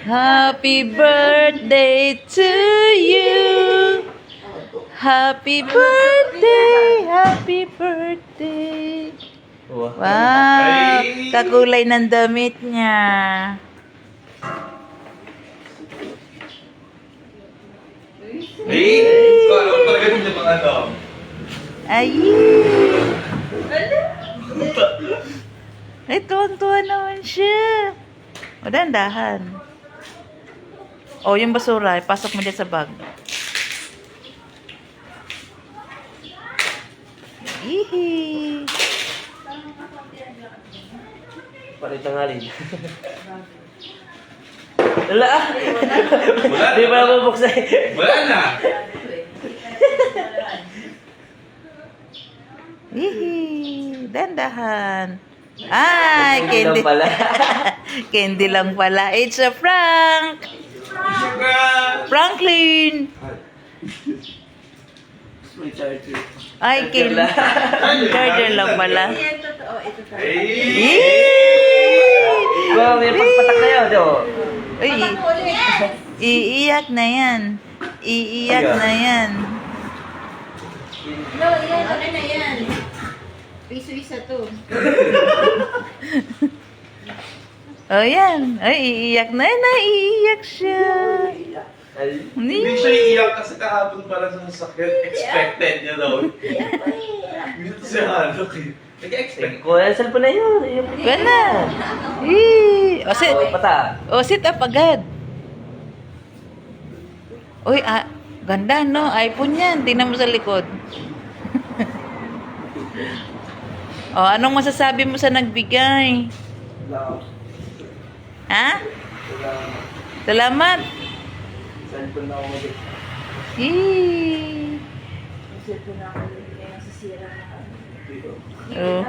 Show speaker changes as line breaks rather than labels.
Happy birthday to you. Happy birthday, happy birthday. Wow, kakulay ng damit niya.
Alam talaga hindi mga ano.
Ay. Ay, tuwang-tuwa naman siya. O, dahan-dahan. O, yung basura, ipasok mo dyan sa bag. Ihi.
Palit ng alin. Wala ah.
Wala
Di ba mabuksan?
Wala na.
Ihi. Dahan-dahan. Ay, candy.
Lang pala.
Candy lang pala. It's a prank. Franklin.
May charger.
Ay, candy. Charger lang pala.
Ay!
Wow, may pagpatak na yun.
Uy, iiyak na yan. Iiyak na yan.
No, yan. Ano na yan? Piso-isa to.
Oh, yan. Ay, iiyak na yan. Naiiyak siya.
Hindi siya iiyak kasi kahapon para sa sasakyan. Expected niya daw. Dito siya halok eh. Nag-expect.
Kuha yung cellphone na yun.
Gana. O, sit.
Pata.
O, sit up agad. Uy, ganda, no? iPhone yan. Tingnan mo sa likod. O, anong masasabi mo sa nagbigay? Ha? Salamat.
Cellphone na ako mag-
Eee. Oh.